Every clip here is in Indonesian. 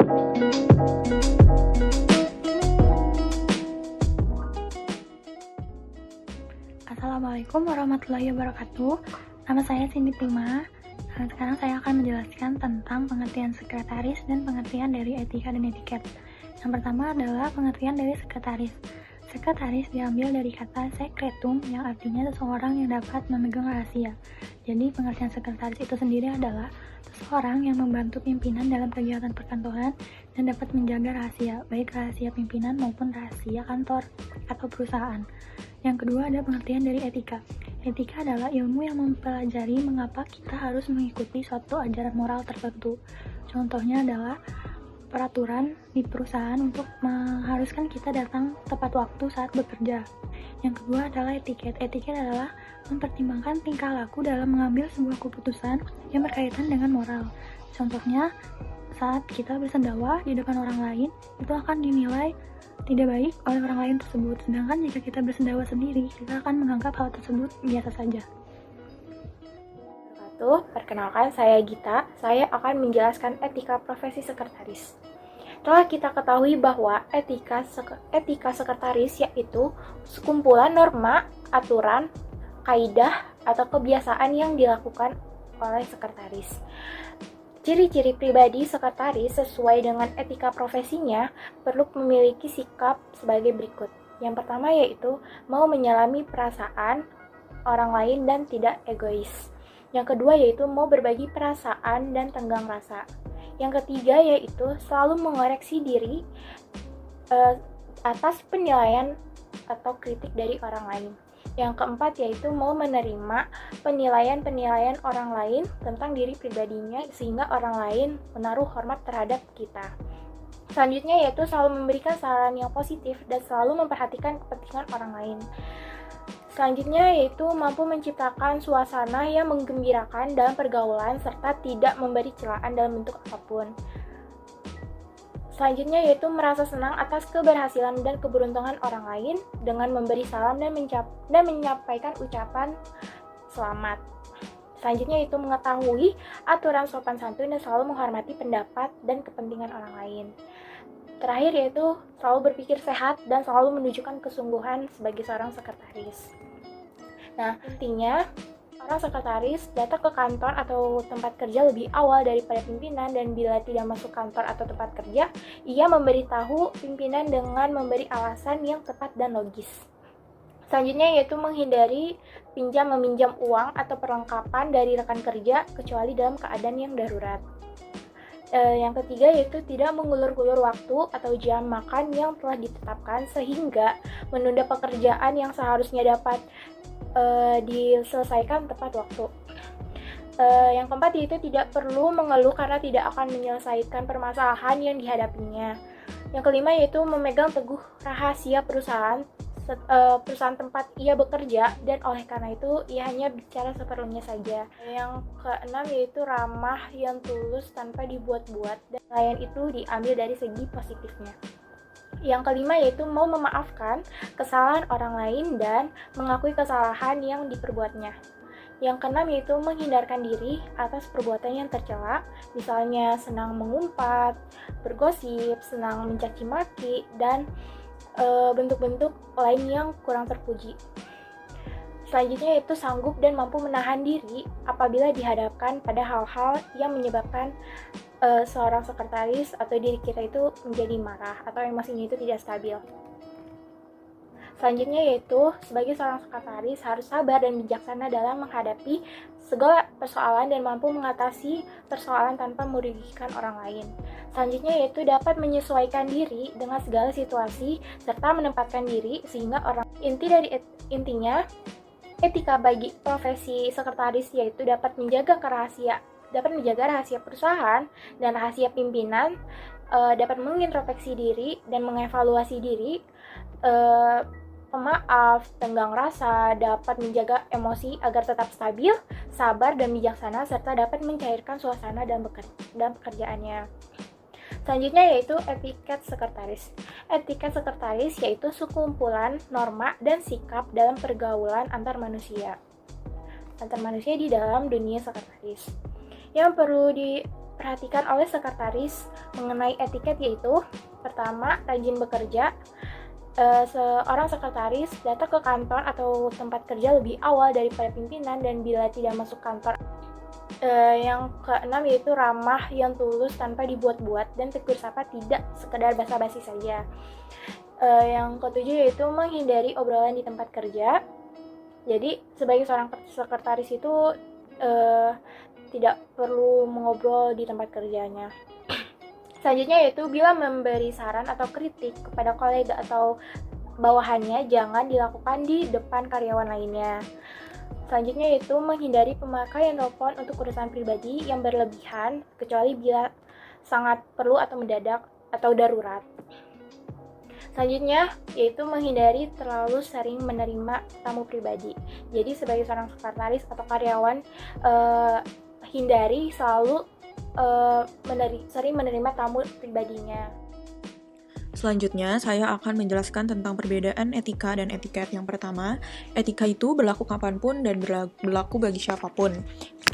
Assalamualaikum warahmatullahi wabarakatuh. Nama saya Cindy Prima. Sekarang saya akan menjelaskan tentang pengertian sekretaris dan pengertian dari etika dan etiket. Yang pertama adalah pengertian dari sekretaris. Sekretaris diambil dari kata secretum yang artinya seseorang yang dapat memegang rahasia. Jadi pengertian sekretaris itu sendiri adalah seseorang yang membantu pimpinan dalam kegiatan perkantoran dan dapat menjaga rahasia, baik rahasia pimpinan maupun rahasia kantor atau perusahaan. Yang kedua ada pengertian dari etika. Etika adalah ilmu yang mempelajari mengapa kita harus mengikuti suatu ajaran moral tertentu. Contohnya adalah peraturan di perusahaan untuk mengharuskan kita datang tepat waktu saat bekerja. Yang kedua adalah etiket. Etiket adalah mempertimbangkan tingkah laku dalam mengambil sebuah keputusan yang berkaitan dengan moral. Contohnya, saat kita bersendawa di depan orang lain, itu akan dinilai tidak baik oleh orang lain tersebut. Sedangkan jika kita bersendawa sendiri, kita akan menganggap hal tersebut biasa saja. Perkenalkan, saya Gita. Saya akan menjelaskan etika profesi sekretaris. Telah kita ketahui bahwa etika sekretaris yaitu sekumpulan norma, aturan, kaidah, atau kebiasaan yang dilakukan oleh sekretaris. Ciri-ciri pribadi sekretaris sesuai dengan etika profesinya perlu memiliki sikap sebagai berikut. Yang pertama yaitu mau menyelami perasaan orang lain dan tidak egois. Yang kedua yaitu mau berbagi perasaan dan tenggang rasa. Yang ketiga yaitu selalu mengoreksi diri atas penilaian atau kritik dari orang lain. Yang keempat yaitu mau menerima penilaian-penilaian orang lain tentang diri pribadinya sehingga orang lain menaruh hormat terhadap kita. Selanjutnya yaitu selalu memberikan saran yang positif dan selalu memperhatikan kepentingan orang lain. Selanjutnya yaitu mampu menciptakan suasana yang menggembirakan dalam pergaulan serta tidak memberi celaan dalam bentuk apapun. Selanjutnya yaitu merasa senang atas keberhasilan dan keberuntungan orang lain dengan memberi salam dan menyampaikan ucapan selamat. Selanjutnya yaitu mengetahui aturan sopan santun dan selalu menghormati pendapat dan kepentingan orang lain. Terakhir yaitu selalu berpikir sehat dan selalu menunjukkan kesungguhan sebagai seorang sekretaris. Nah, intinya orang sekretaris datang ke kantor atau tempat kerja lebih awal daripada pimpinan dan bila tidak masuk kantor atau tempat kerja, ia memberitahu pimpinan dengan memberi alasan yang tepat dan logis. Selanjutnya yaitu menghindari meminjam uang atau perlengkapan dari rekan kerja kecuali dalam keadaan yang darurat. Yang ketiga yaitu tidak mengulur-ulur waktu atau jam makan yang telah ditetapkan sehingga menunda pekerjaan yang seharusnya dapat diselesaikan tepat waktu. Yang keempat yaitu tidak perlu mengeluh karena tidak akan menyelesaikan permasalahan yang dihadapinya. Yang kelima yaitu memegang teguh rahasia perusahaan tempat ia bekerja dan oleh karena itu ia hanya bicara seperlunya saja. Yang keenam yaitu ramah yang tulus tanpa dibuat-buat dan layan itu diambil dari segi positifnya. Yang kelima yaitu mau memaafkan kesalahan orang lain dan mengakui kesalahan yang diperbuatnya. Yang keenam yaitu menghindarkan diri atas perbuatan yang tercela, misalnya senang mengumpat, bergosip, senang mencaci maki, dan bentuk-bentuk lain yang kurang terpuji. Selanjutnya yaitu sanggup dan mampu menahan diri apabila dihadapkan pada hal-hal yang menyebabkan seorang sekretaris atau diri kita itu menjadi marah atau emosinya itu tidak stabil. Selanjutnya yaitu sebagai seorang sekretaris harus sabar dan bijaksana dalam menghadapi segala persoalan dan mampu mengatasi persoalan tanpa merugikan orang lain. Selanjutnya yaitu dapat menyesuaikan diri dengan segala situasi serta menempatkan diri sehingga intinya etika bagi profesi sekretaris yaitu dapat menjaga rahasia perusahaan dan rahasia pimpinan, dapat mengintrospeksi diri dan mengevaluasi diri, pemaaf, tenggang rasa, dapat menjaga emosi agar tetap stabil, sabar dan bijaksana, serta dapat mencairkan suasana dalam pekerjaannya. Selanjutnya yaitu etiket sekretaris. Etiket sekretaris yaitu sekumpulan norma dan sikap dalam pergaulan antar manusia di dalam dunia sekretaris. Yang perlu diperhatikan oleh sekretaris mengenai etiket yaitu pertama, rajin bekerja. Seorang sekretaris datang ke kantor atau tempat kerja lebih awal daripada pimpinan dan bila tidak masuk kantor. Yang keenam yaitu ramah yang tulus tanpa dibuat-buat dan tegur sapa tidak sekedar basa-basi saja. Yang ketujuh yaitu menghindari obrolan di tempat kerja. Jadi sebagai seorang sekretaris itu tidak perlu mengobrol di tempat kerjanya. Selanjutnya yaitu bila memberi saran atau kritik kepada kolega atau bawahannya jangan dilakukan di depan karyawan lainnya. Selanjutnya yaitu menghindari pemakaian telepon untuk urusan pribadi yang berlebihan kecuali bila sangat perlu atau mendadak atau darurat. Selanjutnya yaitu menghindari terlalu sering menerima tamu pribadi. Jadi sebagai seorang sekretaris atau karyawan hindari selalu sering menerima tamu pribadinya. Selanjutnya, saya akan menjelaskan tentang perbedaan etika dan etiket. Yang pertama, etika itu berlaku kapanpun dan berlaku bagi siapapun.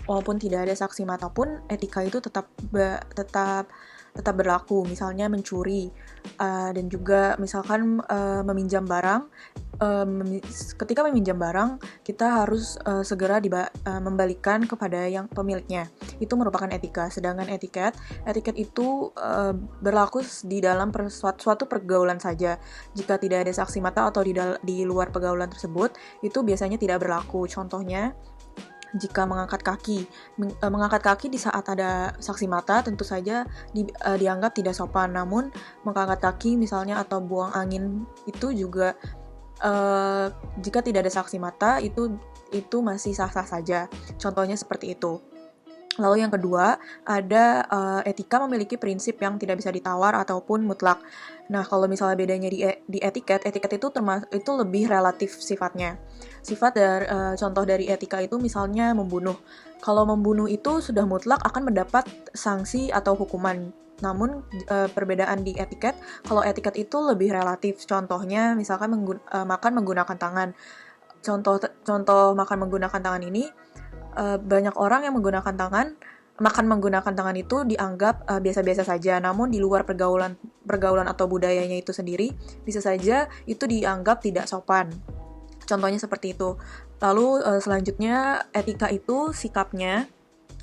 Walaupun tidak ada saksi mata pun, etika itu tetap berlaku. Misalnya mencuri, dan juga misalkan meminjam barang. Ketika meminjam barang, kita harus segera membalikan kepada yang pemiliknya. Itu merupakan etika. Sedangkan etiket itu berlaku di dalam suatu pergaulan saja. Jika tidak ada saksi mata atau di luar pergaulan tersebut, itu biasanya tidak berlaku. Contohnya, jika mengangkat kaki di saat ada saksi mata tentu saja dianggap tidak sopan. Namun mengangkat kaki misalnya atau buang angin itu juga jika tidak ada saksi mata itu masih sah-sah saja. Contohnya seperti itu. Lalu yang kedua, ada etika memiliki prinsip yang tidak bisa ditawar ataupun mutlak. Nah, kalau misalnya bedanya di etiket itu lebih relatif sifatnya. Contoh dari etika itu misalnya membunuh. Kalau membunuh itu sudah mutlak akan mendapat sanksi atau hukuman. Namun perbedaan di etiket, kalau etiket itu lebih relatif. Contohnya misalkan makan menggunakan tangan. Contoh makan menggunakan tangan ini, banyak orang yang makan menggunakan tangan itu dianggap biasa-biasa saja, namun di luar pergaulan atau budayanya itu sendiri bisa saja itu dianggap tidak sopan. Contohnya seperti itu. Lalu selanjutnya etika itu sikapnya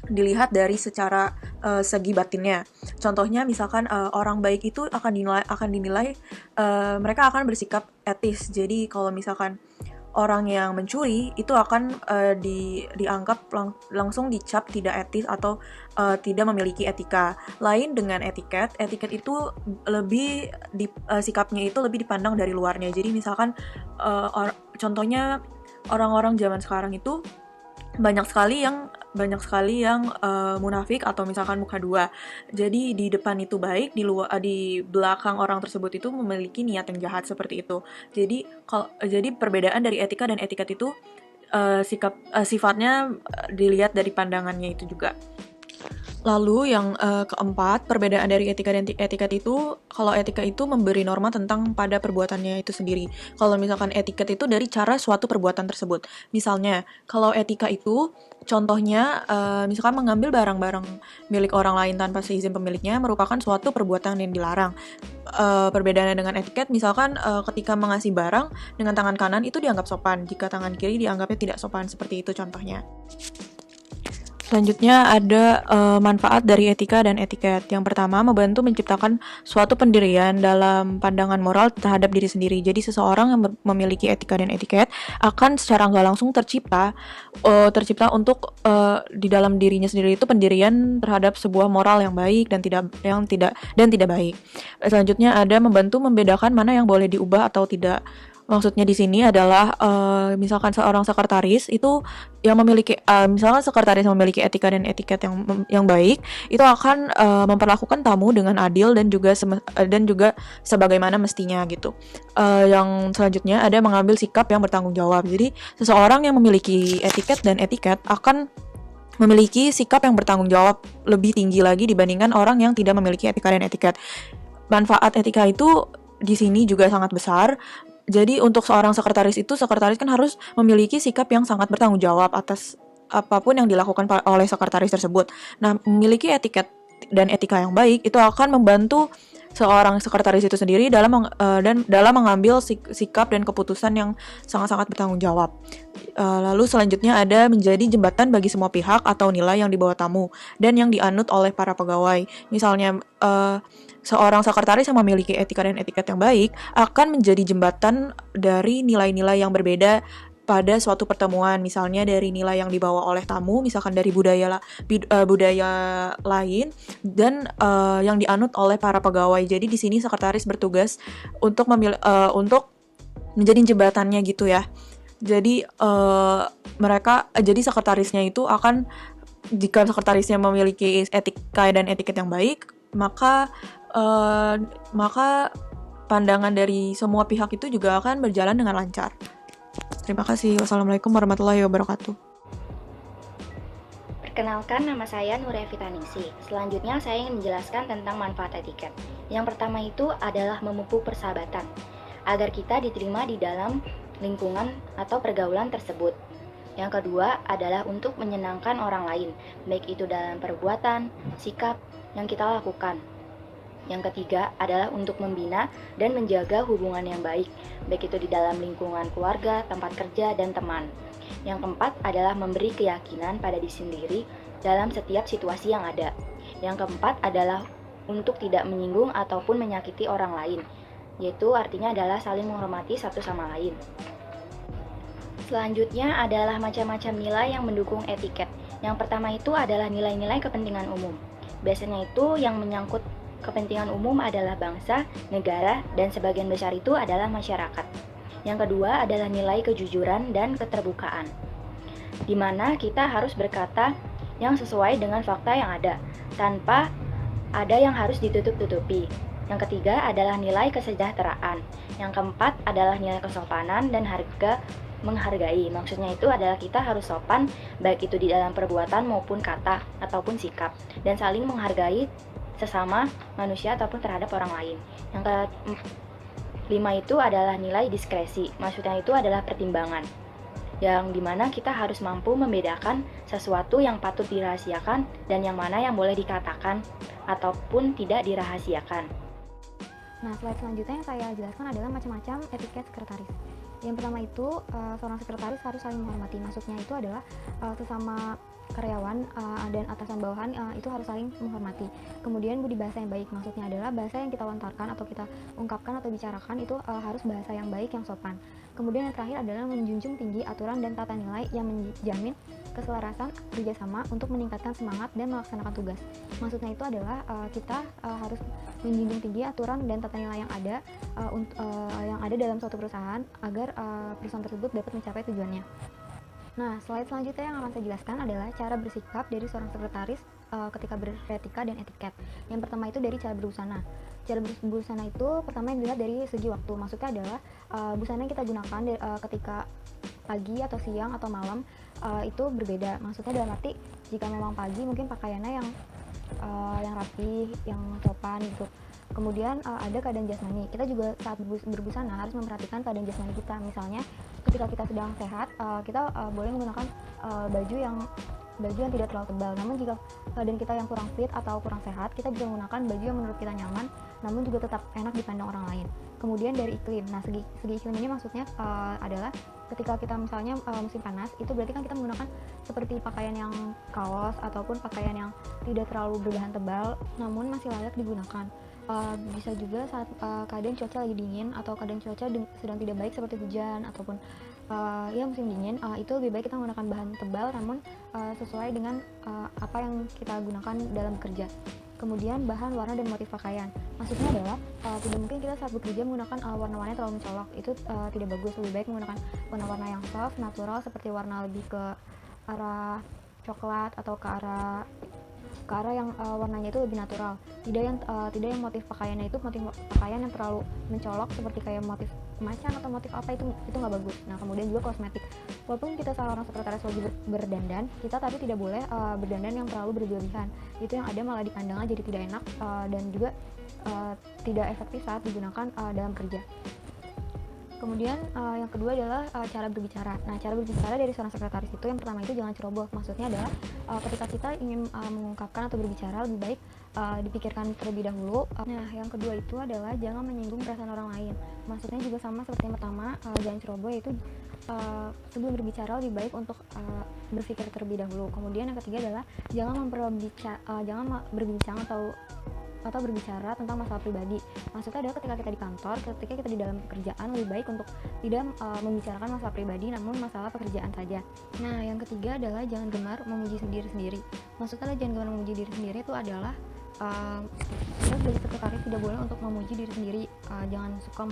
dilihat dari secara segi batinnya. Contohnya misalkan orang baik itu akan dinilai mereka akan bersikap etis. Jadi kalau misalkan orang yang mencuri itu akan dianggap langsung dicap tidak etis atau tidak memiliki etika. Lain dengan etiket itu lebih sikapnya itu lebih dipandang dari luarnya. Jadi misalkan contohnya orang-orang zaman sekarang itu banyak sekali yang munafik atau misalkan muka dua. Jadi di depan itu baik, di belakang orang tersebut itu memiliki niat yang jahat seperti itu. Jadi perbedaan dari etika dan etiket itu sifatnya dilihat dari pandangannya itu juga. Lalu yang keempat, perbedaan dari etika dan etiket itu, kalau etika itu memberi norma tentang pada perbuatannya itu sendiri. Kalau misalkan etiket itu dari cara suatu perbuatan tersebut. Misalnya, kalau etika itu, contohnya misalkan mengambil barang-barang milik orang lain tanpa seizin pemiliknya merupakan suatu perbuatan yang dilarang. Perbedaannya dengan etiket, misalkan ketika mengasih barang dengan tangan kanan itu dianggap sopan, jika tangan kiri dianggapnya tidak sopan, seperti itu contohnya. Selanjutnya ada manfaat dari etika dan etiket. Yang pertama, membantu menciptakan suatu pendirian dalam pandangan moral terhadap diri sendiri. Jadi seseorang yang memiliki etika dan etiket akan secara nggak langsung tercipta untuk di dalam dirinya sendiri itu pendirian terhadap sebuah moral yang baik dan tidak baik. Selanjutnya ada membantu membedakan mana yang boleh diubah atau tidak. Maksudnya di sini adalah misalkan seorang sekretaris itu yang memiliki misalkan sekretaris yang memiliki etika dan etiket yang baik itu akan memperlakukan tamu dengan adil dan juga sebagaimana mestinya gitu. Yang selanjutnya ada mengambil sikap yang bertanggung jawab. Jadi seseorang yang memiliki etiket akan memiliki sikap yang bertanggung jawab lebih tinggi lagi dibandingkan orang yang tidak memiliki etika dan etiket. Manfaat etika itu di sini juga sangat besar. Jadi untuk seorang sekretaris kan harus memiliki sikap yang sangat bertanggung jawab atas apapun yang dilakukan oleh sekretaris tersebut. Nah, memiliki etiket dan etika yang baik itu akan membantu seorang sekretaris itu sendiri dalam mengambil sikap dan keputusan yang sangat-sangat bertanggung jawab. Lalu selanjutnya ada menjadi jembatan bagi semua pihak atau nilai yang dibawa tamu dan yang dianut oleh para pegawai. Misalnya seorang sekretaris yang memiliki etika dan etiket yang baik akan menjadi jembatan dari nilai-nilai yang berbeda pada suatu pertemuan, misalnya dari nilai yang dibawa oleh tamu, misalkan dari budaya lain, dan yang dianut oleh para pegawai. Jadi di sini sekretaris bertugas untuk menjadi jembatannya gitu ya. Jadi jadi sekretarisnya itu akan, jika sekretarisnya memiliki etika dan etiket yang baik, maka pandangan dari semua pihak itu juga akan berjalan dengan lancar. Terima kasih. Wassalamualaikum warahmatullahi wabarakatuh. Perkenalkan, nama saya Nuria Vitaningsi. Selanjutnya saya ingin menjelaskan tentang manfaat etiket. Yang pertama itu adalah memupuk persahabatan, agar kita diterima di dalam lingkungan atau pergaulan tersebut. Yang kedua adalah untuk menyenangkan orang lain, baik itu dalam perbuatan, sikap yang kita lakukan. Yang ketiga adalah untuk membina dan menjaga hubungan yang baik, baik itu di dalam lingkungan keluarga, tempat kerja, dan teman. Yang keempat adalah memberi keyakinan pada diri sendiri dalam setiap situasi yang ada. Yang keempat adalah untuk tidak menyinggung ataupun menyakiti orang lain, yaitu artinya adalah saling menghormati satu sama lain. Selanjutnya adalah macam-macam nilai yang mendukung etiket. Yang pertama itu adalah nilai-nilai kepentingan umum. Biasanya itu yang menyangkut kepentingan umum adalah bangsa, negara, dan sebagian besar itu adalah masyarakat. Yang kedua adalah nilai kejujuran dan keterbukaan, di mana kita harus berkata yang sesuai dengan fakta yang ada, tanpa ada yang harus ditutup-tutupi. Yang ketiga adalah nilai kesejahteraan. Yang keempat adalah nilai kesopanan dan harga menghargai. Maksudnya itu adalah kita harus sopan, baik itu di dalam perbuatan maupun kata ataupun sikap, dan saling menghargai sesama manusia ataupun terhadap orang lain. Yang kelima itu adalah nilai diskresi. Maksudnya itu adalah pertimbangan, yang dimana kita harus mampu membedakan sesuatu yang patut dirahasiakan dan yang mana yang boleh dikatakan ataupun tidak dirahasiakan. Nah, slide selanjutnya yang saya jelaskan adalah macam-macam etiket sekretaris. Yang pertama itu, seorang sekretaris harus saling menghormati. Maksudnya itu adalah sesama karyawan dan atasan bawahan itu harus saling menghormati. Kemudian budi bahasa yang baik, maksudnya adalah bahasa yang kita lontarkan atau kita ungkapkan atau bicarakan itu harus bahasa yang baik, yang sopan. Kemudian yang terakhir adalah menjunjung tinggi aturan dan tata nilai yang menjamin keselarasan kerjasama untuk meningkatkan semangat dan melaksanakan tugas. Maksudnya itu adalah kita harus menjunjung tinggi aturan dan tata nilai yang ada dalam suatu perusahaan agar perusahaan tersebut dapat mencapai tujuannya. Nah, slide selanjutnya yang akan saya jelaskan adalah cara bersikap dari seorang sekretaris ketika beretika dan etiket. Yang pertama itu dari cara berbusana. Cara berbusana itu pertama yang dilihat dari segi waktu. Maksudnya adalah busana yang kita gunakan ketika pagi atau siang atau malam itu berbeda. Maksudnya dalam arti jika memang pagi mungkin pakaiannya yang rapi, yang sopan gitu. Kemudian ada keadaan jasmani. Kita juga saat berbusana harus memperhatikan keadaan jasmani kita. Misalnya ketika kita sedang sehat, kita boleh menggunakan baju yang tidak terlalu tebal. Namun jika keadaan kita yang kurang fit atau kurang sehat, kita bisa menggunakan baju yang menurut kita nyaman, namun juga tetap enak dipandang orang lain. Kemudian dari iklim. Nah, segi iklim ini maksudnya adalah ketika kita misalnya musim panas, itu berarti kan kita menggunakan seperti pakaian yang kaos ataupun pakaian yang tidak terlalu berbahan tebal, namun masih layak digunakan. Bisa juga saat keadaan cuaca lagi dingin atau keadaan cuaca sedang tidak baik seperti hujan ataupun musim dingin, itu lebih baik kita menggunakan bahan tebal namun sesuai dengan apa yang kita gunakan dalam bekerja. Kemudian bahan, warna, dan motif pakaian. Maksudnya adalah tidak mungkin kita saat bekerja menggunakan warna-warna terlalu mencolok. Itu tidak bagus. Lebih baik menggunakan warna-warna yang soft, natural, seperti warna lebih ke arah coklat atau ke arah yang warnanya itu lebih natural. Tidak yang motif pakaiannya itu motif pakaian yang terlalu mencolok seperti kayak motif macan atau motif apa, itu nggak bagus. Nah, kemudian juga kosmetik. Walaupun kita seorang sekretaris wajib berdandan, kita tapi tidak boleh berdandan yang terlalu berlebihan. Itu yang ada malah dipandangnya jadi tidak enak dan juga tidak efektif saat digunakan dalam kerja. Kemudian yang kedua adalah cara berbicara. Nah, cara berbicara dari seorang sekretaris itu yang pertama itu jangan ceroboh. Maksudnya adalah ketika kita ingin mengungkapkan atau berbicara, lebih baik dipikirkan terlebih dahulu. Nah, yang kedua itu adalah jangan menyinggung perasaan orang lain. Maksudnya juga sama seperti yang pertama, jangan ceroboh, yaitu sebelum berbicara lebih baik untuk berpikir terlebih dahulu. Kemudian yang ketiga adalah jangan berbincang atau berbicara tentang masalah pribadi. Maksudnya adalah ketika kita di kantor, ketika kita di dalam pekerjaan, lebih baik untuk tidak membicarakan masalah pribadi, namun masalah pekerjaan saja. Nah, yang ketiga adalah jangan gemar memuji diri sendiri. Maksudnya adalah jangan gemar memuji diri sendiri itu adalah kita sebagai sekretaris tidak boleh untuk memuji diri sendiri, jangan suka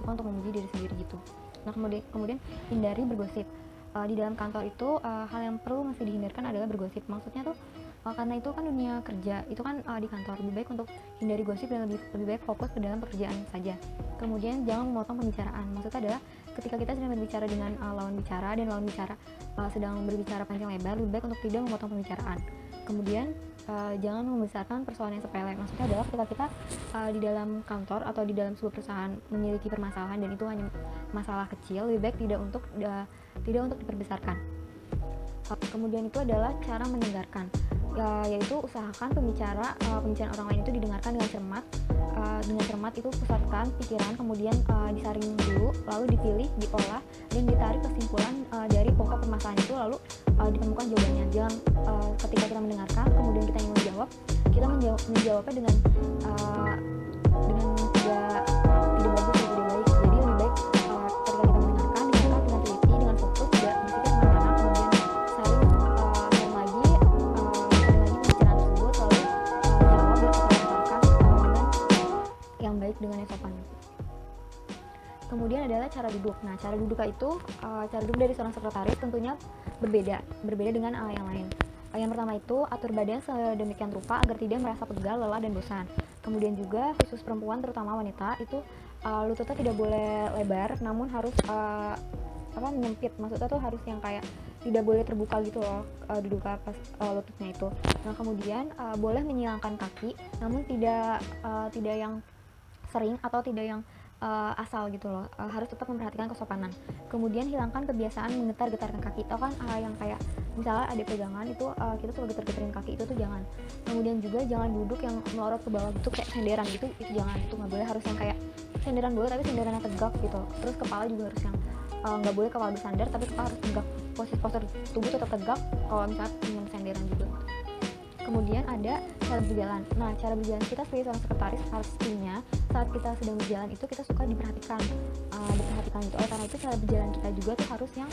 untuk memuji diri sendiri gitu. Nah, kemudian hindari bergosip. Di dalam kantor itu hal yang perlu masih dihindarkan adalah bergosip. Maksudnya tuh karena itu kan dunia kerja, itu kan di kantor, lebih baik untuk hindari gosip dan lebih baik fokus ke dalam pekerjaan saja. Kemudian jangan memotong pembicaraan. Maksudnya adalah ketika kita sedang berbicara dengan lawan bicara dan lawan bicara sedang berbicara panjang lebar, lebih baik untuk tidak memotong pembicaraan. Kemudian jangan membesarkan persoalan yang sepele. Maksudnya adalah ketika kita di dalam kantor atau di dalam sebuah perusahaan memiliki permasalahan dan itu hanya masalah kecil, lebih baik tidak untuk diperbesarkan. Kemudian itu adalah cara mendengarkan, yaitu usahakan pembicaraan orang lain itu didengarkan dengan cermat. Dengan cermat itu pusatkan pikiran, kemudian disaring dulu, lalu dipilih, diolah, dan ditarik kesimpulan dari pokok permasalahan itu, lalu ditemukan jawabannya. Jangan ketika kita mendengarkan, kemudian kita ingin menjawab, kita menjawabnya dengan tidak bagus, tidak baik. Jadi lebih baik ketika kita mendengarkan dengan teliti, dengan fokus, tidak berpikir kemana-mana, kemudian saling lagi pembicaraan tersebut, lalu jawab dan kita dengan yang baik dengan yang sopan. Kemudian adalah cara duduk. Nah, cara duduk itu cara duduk dari seorang sekretaris tentunya berbeda dengan yang lain. Yang pertama itu atur badan sedemikian rupa agar tidak merasa pegal, lelah, dan bosan. Kemudian juga khusus perempuan terutama wanita itu lututnya tidak boleh lebar, namun harus menyempit. Maksudnya tuh harus yang kayak tidak boleh terbuka gitu loh duduk pas lututnya itu. Nah, kemudian boleh menyilangkan kaki, namun tidak yang sering atau tidak yang asal gitu loh, harus tetap memperhatikan kesopanan. Kemudian hilangkan kebiasaan menggetar-getarkan kaki. Tau kan yang kayak misalnya ada pegangan itu kita suka getar-getarin kaki, itu tuh jangan. Kemudian juga jangan duduk yang melorot ke bawah gitu kayak senderan gitu, itu jangan, itu nggak boleh. Harus yang kayak senderan boleh tapi senderan yang tegak gitu. Terus kepala juga harus yang nggak boleh kepala bersandar tapi kepala harus tegak, postur tubuh tetap tegak kalau misalnya ingin senderan juga. Kemudian ada cara berjalan. Nah, cara berjalan kita sebagai seorang sekretaris pastinya saat kita sedang berjalan itu kita suka diperhatikan gitu. Karena itu cara berjalan kita juga tuh harus yang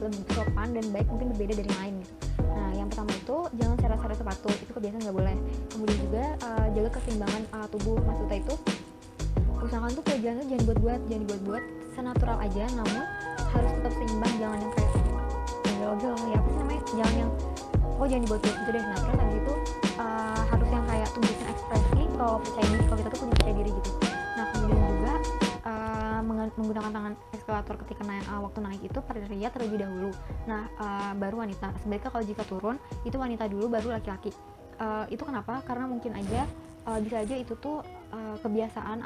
lebih sopan dan baik, mungkin berbeda dari yang lain gitu. Nah, yang pertama itu jangan seret-seret sepatu, itu kebiasaan nggak boleh. Kemudian juga jaga keseimbangan tubuh. Maksudnya itu usahakan tuh perjalanan tuh jangan dibuat-buat, senatural aja, namun harus tetap seimbang, jangan yang kayak gel-gel ya apa sih namanya, jangan yang jangan dibuat-buat gitu deh. Nah, terus habis itu harus yang kayak tunjukin ekspresi kalau percaya diri, kalau kita tuh punya percaya diri gitu. Nah, kemudian juga menggunakan tangan eskalator ketika waktu naik itu pria terlebih dahulu. Nah, baru wanita. Sebaiknya kalau jika turun itu wanita dulu baru laki-laki. Itu kenapa? Karena mungkin aja bisa aja itu tuh kebiasaan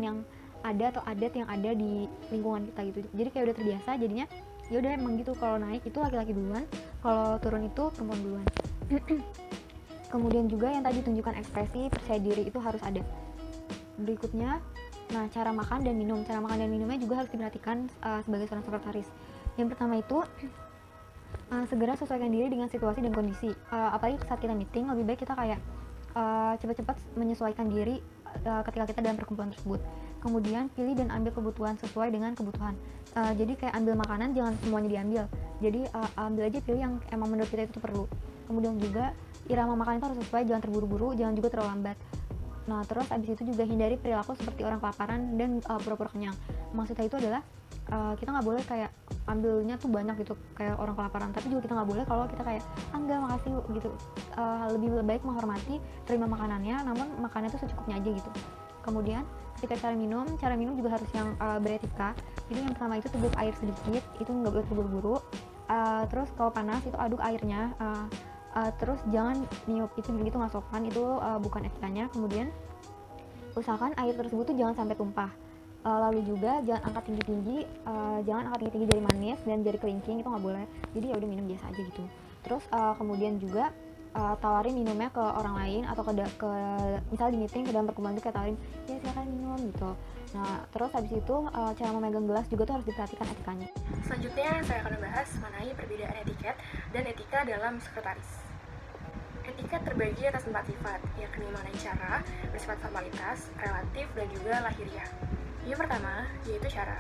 yang ada atau adat yang ada di lingkungan kita gitu. Jadi kayak udah terbiasa, jadinya ya udah emang gitu, kalau naik itu laki-laki duluan, kalau turun itu perempuan duluan. Kemudian juga yang tadi tunjukkan ekspresi percaya diri itu harus ada. Berikutnya, nah, cara makan dan minum. Cara makan dan minumnya juga harus diperhatikan sebagai seorang sekretaris. Yang pertama itu segera sesuaikan diri dengan situasi dan kondisi. Apalagi saat kita meeting, lebih baik kita kayak cepat-cepat menyesuaikan diri ketika kita dalam perkumpulan tersebut. Kemudian pilih dan ambil kebutuhan sesuai dengan kebutuhan. Jadi kayak ambil makanan jangan semuanya diambil. Jadi ambil aja, pilih yang emang menurut kita itu perlu. Kemudian juga irama makan itu harus sesuai, jangan terburu-buru, jangan juga terlalu lambat. Nah, terus abis itu juga hindari perilaku seperti orang kelaparan dan pura-pura kenyang. Maksudnya itu adalah kita nggak boleh kayak ambilnya tuh banyak gitu kayak orang kelaparan, tapi juga kita nggak boleh kalau kita kayak enggak makasih gitu. Lebih baik menghormati, terima makanannya, namun makannya tuh secukupnya aja gitu. Kemudian ketika cara minum juga harus yang beretika. Jadi yang pertama itu teguk air sedikit, itu nggak boleh terburu-buru. Terus kalau panas itu aduk airnya. Terus jangan niup, itu begitu nggak sopan, itu bukan etikanya. Kemudian usahakan air tersebut tuh jangan sampai tumpah. Lalu juga jangan angkat tinggi-tinggi, jari manis dan jari kelingking, itu nggak boleh. Jadi ya udah minum biasa aja gitu. Terus kemudian juga tawarin minumnya ke orang lain atau ke misalnya di meeting ke dalam perkumpulan itu kayak tawarin, ya silakan minum gitu. Nah terus habis itu cara memegang gelas juga tuh harus diperhatikan etikanya. Selanjutnya saya akan membahas mengenai perbedaan etiket dan etika dalam sekretaris. Etiket terbagi atas 4 sifat, yakni mengenai cara, bersifat formalitas, relatif, dan juga lahiriah. Yang pertama, yaitu cara.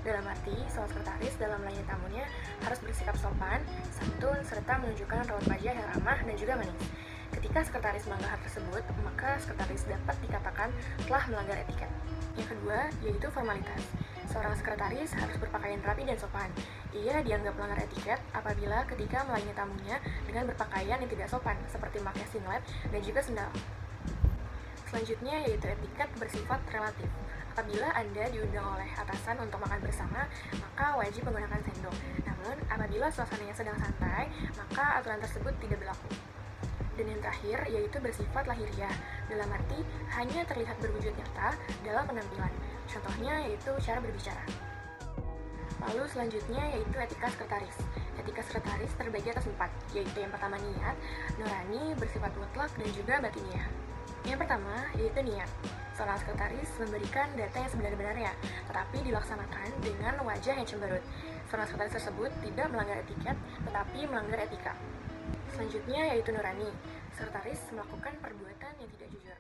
Dalam arti, seorang sekretaris dalam melayani tamunya harus bersikap sopan, santun, serta menunjukkan raut wajah yang ramah dan juga manis. Ketika sekretaris melanggar hal tersebut, maka sekretaris dapat dikatakan telah melanggar etiket. Yang kedua, yaitu formalitas. Seorang sekretaris harus berpakaian rapi dan sopan. Ia dianggap melanggar etiket apabila ketika melayani tamunya dengan berpakaian yang tidak sopan, seperti memakai singlet dan juga sendal. Selanjutnya yaitu etiket bersifat relatif. Apabila Anda diundang oleh atasan untuk makan bersama, maka wajib menggunakan sendok. Namun, apabila suasananya sedang santai, maka aturan tersebut tidak berlaku. Dan yang terakhir yaitu bersifat lahiriah, dalam arti hanya terlihat berwujud nyata dalam penampilan. Contohnya yaitu cara berbicara. Lalu selanjutnya yaitu etika sekretaris. Etika sekretaris terbagi atas 4, yaitu yang pertama niat, nurani, bersifat mutlak, dan juga batiniah. Yang pertama yaitu niat. Seorang sekretaris memberikan data yang sebenar-benarnya, tetapi dilaksanakan dengan wajah yang cemberut. Seorang sekretaris tersebut tidak melanggar etiket, tetapi melanggar etika. Selanjutnya yaitu nurani. Sekretaris melakukan perbuatan yang tidak jujur.